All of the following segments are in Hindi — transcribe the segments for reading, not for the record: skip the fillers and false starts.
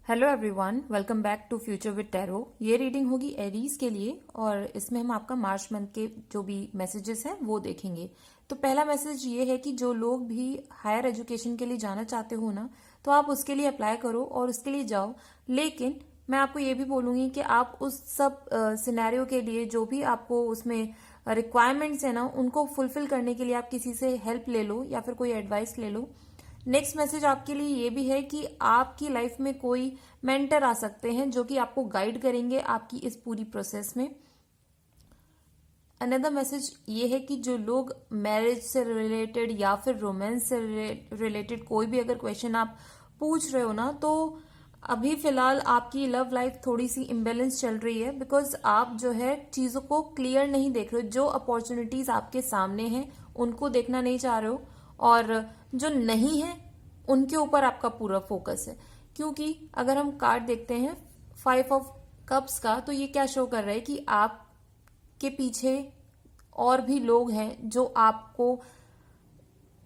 Hello everyone, welcome back to future with tarot. ये रीडिंग होगी एरीज के लिए और इसमें हम आपका मार्च मंथ के जो भी मैसेजेस हैं वो देखेंगे। तो पहला मैसेज ये है कि जो लोग भी हायर एजुकेशन के लिए जाना चाहते हो ना, तो आप उसके लिए अप्लाई करो और उसके लिए जाओ। लेकिन मैं आपको ये भी बोलूंगी कि आप उस सब सिनेरियो के लिए जो भी आपको उसमें रिक्वायरमेंट्स है ना, उनको फुलफिल करने के लिए आप किसी से हेल्प ले लो या फिर कोई एडवाइस ले लो। नेक्स्ट मैसेज आपके लिए ये भी है कि आपकी लाइफ में कोई मेंटर आ सकते हैं जो कि आपको गाइड करेंगे आपकी इस पूरी प्रोसेस में। अनदर मैसेज ये है कि जो लोग मैरिज से रिलेटेड या फिर रोमांस से रिलेटेड कोई भी अगर क्वेश्चन आप पूछ रहे हो ना, तो अभी फिलहाल आपकी लव लाइफ थोड़ी सी इम्बेलेंस चल रही है, बिकॉज आप जो है चीजों को क्लियर नहीं देख रहे हो। जो अपॉर्चुनिटीज आपके सामने हैं उनको देखना नहीं चाह रहे हो और जो नहीं है उनके ऊपर आपका पूरा फोकस है। क्योंकि अगर हम कार्ड देखते हैं 5 ऑफ कप्स का, तो ये क्या शो कर रहा है कि आपके पीछे और भी लोग हैं जो आपको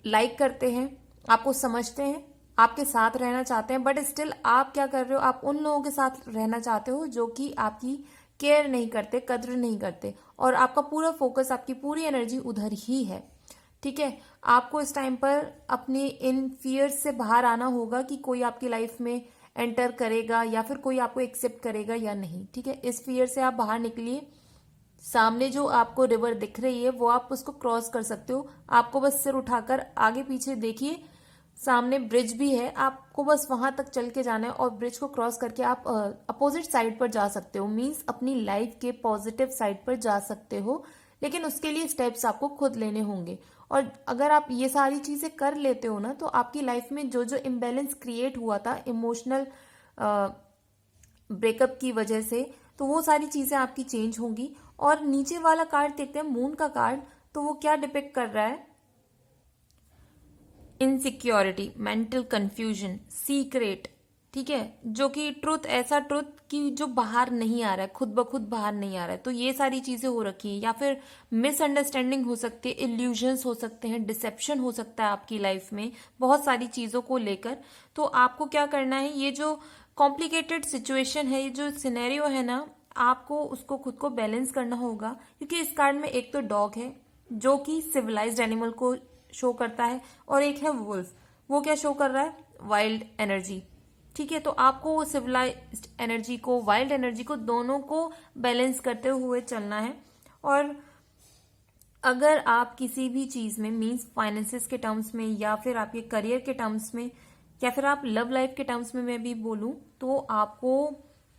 लाइक करते हैं, आपको समझते हैं, आपके साथ रहना चाहते हैं, बट स्टिल आप क्या कर रहे हो, आप उन लोगों के साथ रहना चाहते हो जो कि आपकी केयर नहीं करते, कद्र नहीं करते, और आपका पूरा फोकस, आपकी पूरी एनर्जी उधर ही है। ठीक है, आपको इस टाइम पर अपने इन फियर्स से बाहर आना होगा कि कोई आपकी लाइफ में एंटर करेगा या फिर कोई आपको एक्सेप्ट करेगा या नहीं। ठीक है, इस फियर से आप बाहर निकलिए। सामने जो आपको रिवर दिख रही है वो आप उसको क्रॉस कर सकते हो। आपको बस सिर उठाकर आगे पीछे देखिए, सामने ब्रिज भी है, आपको बस वहां तक चल के जाना है और ब्रिज को क्रॉस करके आप अपोजिट साइड पर जा सकते हो। मींस अपनी लाइफ के पॉजिटिव साइड पर जा सकते हो, लेकिन उसके लिए स्टेप्स आपको खुद लेने होंगे। और अगर आप ये सारी चीजें कर लेते हो ना, तो आपकी लाइफ में जो जो इम्बैलेंस क्रिएट हुआ था इमोशनल ब्रेकअप की वजह से, तो वो सारी चीजें आपकी चेंज होंगी। और नीचे वाला कार्ड देखते हैं, मून का कार्ड, तो वो क्या डिपिक्ट कर रहा है? Insecurity, mental confusion, secret. ठीक है, जो कि ट्रुथ, ऐसा ट्रुथ कि जो बाहर नहीं आ रहा है, खुद ब खुद बाहर नहीं आ रहा है। तो ये सारी चीजें हो रखी हैं, या फिर मिसअंडरस्टैंडिंग हो सकती है, इल्यूजन्स हो सकते हैं, डिसेप्शन हो सकता है आपकी लाइफ में बहुत सारी चीजों को लेकर। तो आपको क्या करना है, ये जो कॉम्प्लिकेटेड सिचुएशन है, ये जो सिनेरियो है ना, आपको उसको खुद को बैलेंस करना होगा। क्योंकि इस कार्ड में एक तो डॉग है जो कि सिविलाइज्ड एनिमल को शो करता है, और एक है वुल्फ, वो क्या शो कर रहा है? Wild energy. ठीक है, तो आपको वो सिविलाइज्ड एनर्जी को, वाइल्ड एनर्जी को, दोनों को बैलेंस करते हुए चलना है। और अगर आप किसी भी चीज में, मींस फाइनेंसिस के टर्म्स में या फिर आपके करियर के टर्म्स में या फिर आप लव लाइफ के टर्म्स में मैं भी बोलूं, तो आपको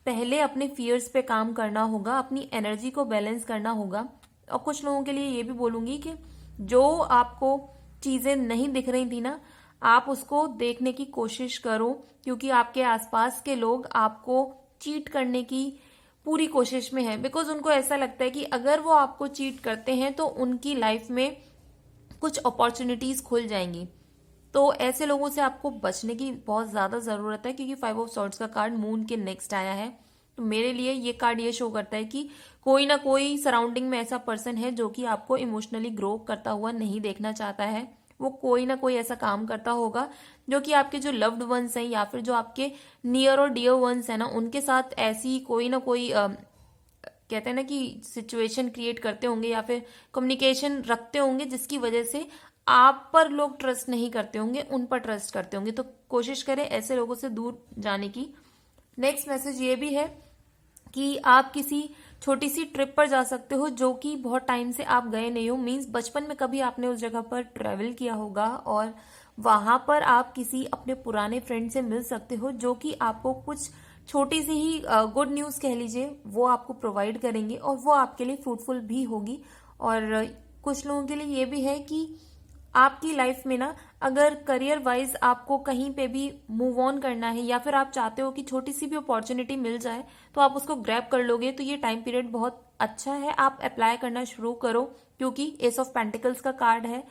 पहले अपने फियर्स पे काम करना होगा, अपनी एनर्जी को बैलेंस करना होगा। और कुछ लोगों के लिए ये भी बोलूंगी कि जो आपको चीजें नहीं दिख रही थी ना, आप उसको देखने की कोशिश करो, क्योंकि आपके आसपास के लोग आपको चीट करने की पूरी कोशिश में है। बिकॉज उनको ऐसा लगता है कि अगर वो आपको चीट करते हैं तो उनकी लाइफ में कुछ अपॉर्चुनिटीज खुल जाएंगी। तो ऐसे लोगों से आपको बचने की बहुत ज्यादा जरूरत है, क्योंकि 5 ऑफ सॉर्ड्स का कार्ड मून के नेक्स्ट आया है। तो मेरे लिए ये कार्ड ये शो करता है कि कोई ना कोई सराउंडिंग में ऐसा पर्सन है जो कि आपको इमोशनली ग्रो करता हुआ नहीं देखना चाहता है। वो कोई ना कोई ऐसा काम करता होगा जो कि आपके जो लव्ड वंस हैं या फिर जो आपके नियर और डियर वंस हैं ना, उनके साथ ऐसी कोई ना कोई कहते हैं ना कि सिचुएशन क्रिएट करते होंगे या फिर कम्युनिकेशन रखते होंगे, जिसकी वजह से आप पर लोग ट्रस्ट नहीं करते होंगे, उन पर ट्रस्ट करते होंगे। तो कोशिश करें ऐसे लोगों से दूर जाने की। नेक्स्ट मैसेज ये भी है कि आप किसी छोटी सी ट्रिप पर जा सकते हो जो कि बहुत टाइम से आप गए नहीं हो। मींस बचपन में कभी आपने उस जगह पर ट्रेवल किया होगा और वहां पर आप किसी अपने पुराने फ्रेंड से मिल सकते हो जो कि आपको कुछ छोटी सी ही गुड न्यूज कह लीजिए वो आपको प्रोवाइड करेंगे, और वो आपके लिए फ्रूटफुल भी होगी। और कुछ लोगों के लिए ये भी है कि आपकी लाइफ में ना, अगर करियर वाइज आपको कहीं पे भी मूव ऑन करना है या फिर आप चाहते हो कि छोटी सी भी अपॉर्चुनिटी मिल जाए तो आप उसको ग्रैब कर लोगे, तो ये टाइम पीरियड बहुत अच्छा है, आप अप्लाई करना शुरू करो। क्योंकि एस ऑफ पेंटिकल्स का कार्ड है,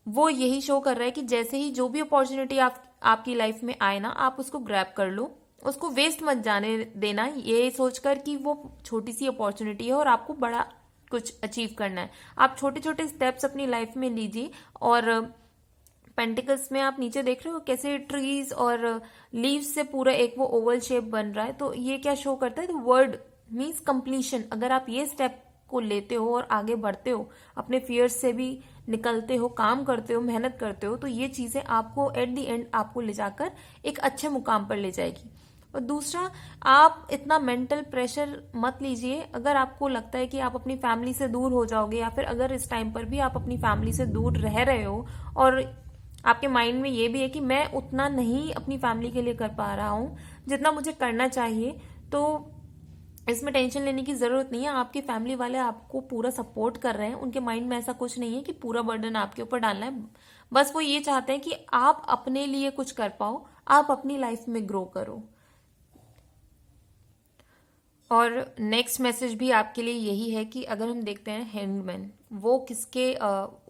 वो यही शो कर रहा है कि जैसे ही जो भी अपॉर्चुनिटी आपकी लाइफ में आए ना, आप उसको ग्रैब कर लो, उसको वेस्ट मत जाने देना, ये सोचकर कि वो छोटी सी अपॉर्चुनिटी है और आपको बड़ा कुछ अचीव करना है। आप छोटे छोटे स्टेप्स अपनी लाइफ में लीजिए और पेंटिकल्स में आप नीचे देख रहे हो कैसे ट्रीज और लीव्स से पूरा एक वो ओवल शेप बन रहा है। तो ये क्या शो करता है, तो वर्ड मीन्स कंप्लीशन। अगर आप ये स्टेप को लेते हो और आगे बढ़ते हो, अपने फियर्स से भी निकलते हो, काम करते हो, मेहनत करते हो, तो ये चीजें आपको एट द एंड आपको ले जाकर एक अच्छे मुकाम पर ले जाएगी। और दूसरा, आप इतना मेंटल प्रेशर मत लीजिए। अगर आपको लगता है कि आप अपनी फैमिली से दूर हो जाओगे, या फिर अगर इस टाइम पर भी आप अपनी फैमिली से दूर रह रहे हो और आपके माइंड में ये भी है कि मैं उतना नहीं अपनी फैमिली के लिए कर पा रहा हूं जितना मुझे करना चाहिए, तो इसमें टेंशन लेने की जरूरत नहीं है। आपके फैमिली वाले आपको पूरा सपोर्ट कर रहे हैं, उनके माइंड में ऐसा कुछ नहीं है कि पूरा बर्डन आपके ऊपर डालना है। बस वो ये चाहते हैं कि आप अपने लिए कुछ कर पाओ, आप अपनी लाइफ में ग्रो करो। और नेक्स्ट मैसेज भी आपके लिए यही है कि अगर हम देखते हैं हैंगमैन, वो किसके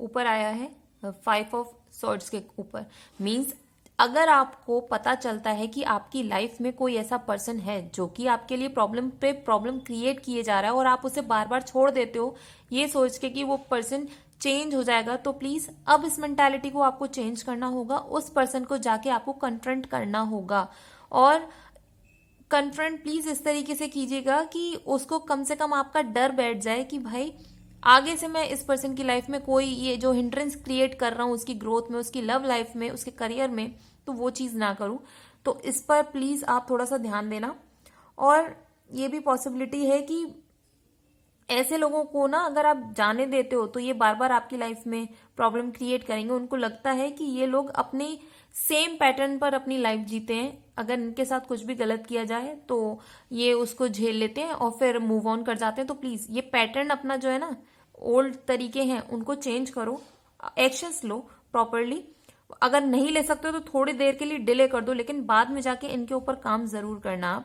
ऊपर आया है, 5 ऑफ सॉर्ड्स के ऊपर। मींस अगर आपको पता चलता है कि आपकी लाइफ में कोई ऐसा पर्सन है जो कि आपके लिए प्रॉब्लम पे प्रॉब्लम क्रिएट किए जा रहा है और आप उसे बार बार छोड़ देते हो ये सोच के कि वो पर्सन चेंज हो जाएगा, तो प्लीज अब इस मेंटालिटी को आपको चेंज करना होगा। उस पर्सन को जाके आपको कन्फ्रंट करना होगा, और कन्फ्रंट प्लीज इस तरीके से कीजिएगा कि उसको कम से कम आपका डर बैठ जाए कि भाई आगे से मैं इस पर्सन की लाइफ में कोई ये जो हिंड्रेंस क्रिएट कर रहा हूं उसकी ग्रोथ में, उसकी लव लाइफ में, उसके करियर में, तो वो चीज ना करूं। तो इस पर प्लीज आप थोड़ा सा ध्यान देना। और ये भी पॉसिबिलिटी है कि ऐसे लोगों को ना अगर आप जाने देते हो तो ये बार बार आपकी लाइफ में प्रॉब्लम क्रिएट करेंगे। उनको लगता है कि ये लोग अपने सेम पैटर्न पर अपनी लाइफ जीते हैं, अगर इनके साथ कुछ भी गलत किया जाए तो ये उसको झेल लेते हैं और फिर मूव ऑन कर जाते हैं। तो प्लीज ये पैटर्न अपना जो है ना, ओल्ड तरीके हैं उनको चेंज करो, एक्शंस लो प्रॉपरली। अगर नहीं ले सकते हो तो थोड़ी देर के लिए डिले कर दो, लेकिन बाद में जाके इनके ऊपर काम जरूर करना।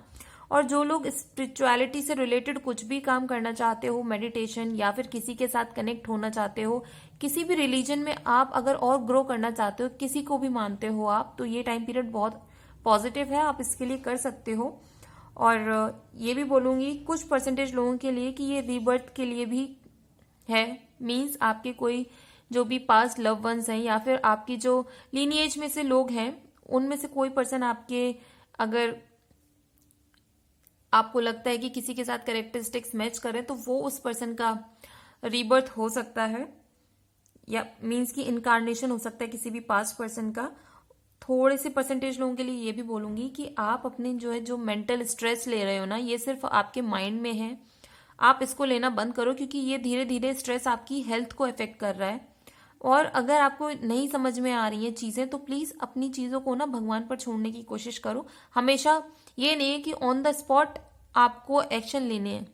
और जो लोग स्पिरिचुअलिटी से रिलेटेड कुछ भी काम करना चाहते हो, मेडिटेशन या फिर किसी के साथ कनेक्ट होना चाहते हो, किसी भी रिलीजन में आप अगर और ग्रो करना चाहते हो, किसी को भी मानते हो आप, तो ये टाइम पीरियड बहुत पॉजिटिव है, आप इसके लिए कर सकते हो। और ये भी बोलूंगी कुछ परसेंटेज लोगों के लिए कि ये रीबर्थ के लिए भी है। मीन्स आपके कोई जो भी पास्ट लव वंस हैं या फिर आपकी जो लीनिएज में से लोग हैं, उनमें से कोई पर्सन आपके, अगर आपको लगता है कि किसी के साथ कैरेक्टरिस्टिक्स मैच करें, तो वो उस पर्सन का रीबर्थ हो सकता है, या मीन्स की इनकारनेशन हो सकता है किसी भी पास्ट पर्सन का। थोड़े से परसेंटेज लोगों के लिए ये भी बोलूंगी कि आप अपने जो मेंटल स्ट्रेस ले रहे हो ना, ये सिर्फ आपके माइंड में है, आप इसको लेना बंद करो, क्योंकि ये धीरे धीरे स्ट्रेस आपकी हेल्थ को अफेक्ट कर रहा है। और अगर आपको नहीं समझ में आ रही है चीजें, तो प्लीज अपनी चीजों को ना भगवान पर छोड़ने की कोशिश करो। हमेशा ये नहीं है कि ऑन द स्पॉट आपको एक्शन लेने हैं,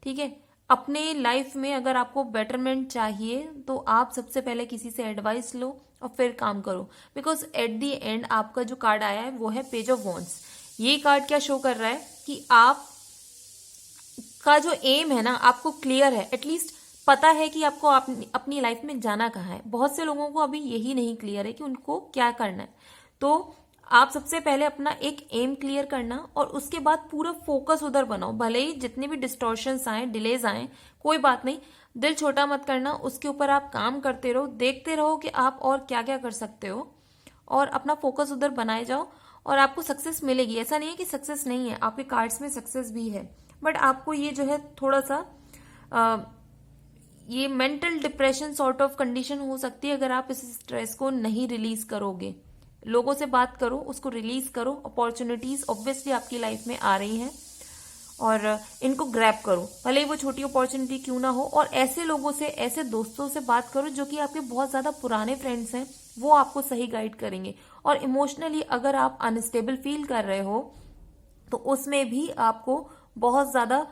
ठीक है। अपने लाइफ में अगर आपको बेटरमेंट चाहिए तो आप सबसे पहले किसी से एडवाइस लो और फिर काम करो। बिकॉज एट दी एंड आपका जो कार्ड आया है वो है पेज ऑफ वॉन्ड्स। ये कार्ड क्या शो कर रहा है कि आप का जो एम है ना, आपको क्लियर है, एटलीस्ट पता है कि आपको अपनी लाइफ में जाना कहाँ है। बहुत से लोगों को अभी यही नहीं क्लियर है कि उनको क्या करना है। तो आप सबसे पहले अपना एक एम क्लियर करना और उसके बाद पूरा फोकस उधर बनाओ। भले ही जितने भी डिस्टॉर्शंस आए, डिलेज आए, कोई बात नहीं, दिल छोटा मत करना, उसके ऊपर आप काम करते रहो, देखते रहो कि आप और क्या क्या कर सकते हो और अपना फोकस उधर बनाए जाओ और आपको सक्सेस मिलेगी। ऐसा नहीं है कि सक्सेस नहीं है, आपके कार्ड्स में सक्सेस भी है, बट आपको ये जो है थोड़ा सा ये mental depression sort of condition हो सकती है अगर आप इस स्ट्रेस को नहीं रिलीज करोगे। लोगों से बात करो, उसको रिलीज करो। अपॉर्चुनिटीज ऑब्वियसली आपकी लाइफ में आ रही हैं और इनको ग्रैब करो, भले ही वो छोटी अपॉर्चुनिटी क्यों ना हो। और ऐसे लोगों से, ऐसे दोस्तों से बात करो जो कि आपके बहुत ज्यादा पुराने फ्रेंड्स हैं, वो आपको सही गाइड करेंगे। और इमोशनली अगर आप अनस्टेबल फील कर रहे हो तो उसमें भी आपको बहुत ज्यादा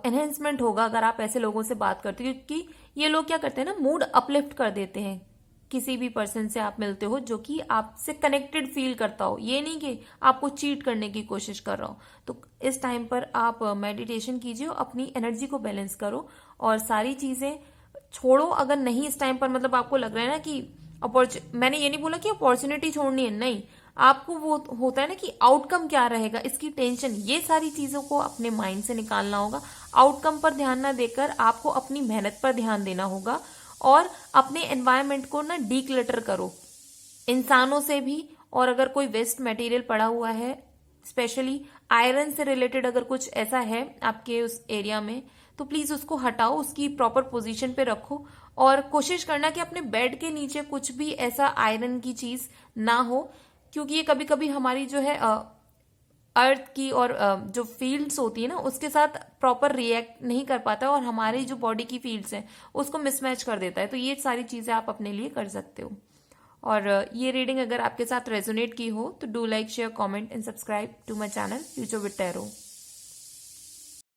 एनहेंसमेंट होगा अगर आप ऐसे लोगों से बात करते हो, क्योंकि ये लोग क्या करते हैं ना, मूड अपलिफ्ट कर देते हैं। किसी भी पर्सन से आप मिलते हो जो कि आपसे कनेक्टेड फील करता हो, ये नहीं कि आपको चीट करने की कोशिश कर रहा हो। तो इस टाइम पर आप मेडिटेशन कीजिए, अपनी एनर्जी को बैलेंस करो और सारी चीजें छोड़ो। अगर नहीं इस टाइम पर मतलब आपको लग रहा है ना कि मैंने ये नहीं बोला कि अपॉर्चुनिटी छोड़नी है, नहीं, आपको वो होता है ना कि आउटकम क्या रहेगा, इसकी टेंशन, ये सारी चीजों को अपने माइंड से निकालना होगा। आउटकम पर ध्यान ना देकर आपको अपनी मेहनत पर ध्यान देना होगा और अपने एनवायरनमेंट को ना डीक्लटर करो। इंसानों से भी, और अगर कोई वेस्ट मटेरियल पड़ा हुआ है, स्पेशली आयरन से रिलेटेड अगर कुछ ऐसा है आपके उस एरिया में, तो प्लीज उसको हटाओ, उसकी प्रॉपर पोजीशन पे रखो। और कोशिश करना कि अपने बेड के नीचे कुछ भी ऐसा आयरन की चीज ना हो, क्योंकि ये कभी कभी हमारी जो है अर्थ की और जो फील्ड्स होती है ना उसके साथ प्रॉपर रिएक्ट नहीं कर पाता, और हमारी जो बॉडी की फील्ड्स हैं उसको मिसमैच कर देता है। तो ये सारी चीजें आप अपने लिए कर सकते हो। और ये रीडिंग अगर आपके साथ रेजोनेट की हो तो do like, share, comment and subscribe to my channel future with tarot.